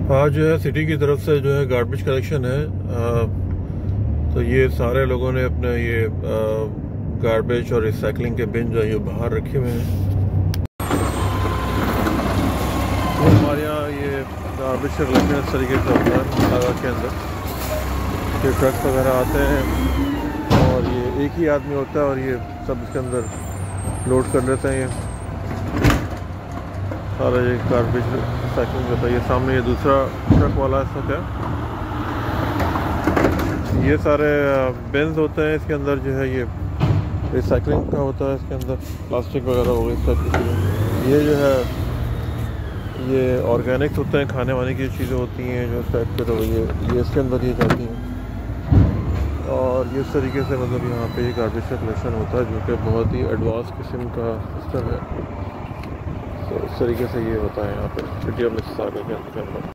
आज जो है सिटी की तरफ से जो है गार्बेज कलेक्शन है। तो ये सारे लोगों ने अपने ये गार्बेज और रिसाइकलिंग के बिन जो है ये बाहर रखे हुए हैं। तो हमारे यहाँ ये गार्बेज का कलेक्शन इस तरीके से होता है नगर के अंदर। ये ट्रक वगैरह आते हैं और ये एक ही आदमी होता है और ये सब इसके अंदर लोड कर लेते हैं। ये सारा ये गार्बेज रिसाइकलिंग होता है। ये सामने ये दूसरा ट्रक वाला इस वक्त है। ये सारे बिन्स होते हैं, इसके अंदर जो है ये रिसाइकलिंग का होता है। इसके अंदर प्लास्टिक वगैरह हो गई, इस टाइप की चीज़ें। ये जो है ये ऑर्गेनिक्स होते हैं, खाने वाने की चीज़ें होती हैं जो इस टाइप के। तो ये इसके अंदर ये जाती हैं और ये इस तरीके से मतलब यहाँ पे ये गार्बेज का कलेक्शन होता है, जो कि बहुत ही एडवांस किस्म का सिस्टम है। तो इस तरीके से ये होता है यहाँ पे सिटी ऑफ मिसिसागा के अंदर।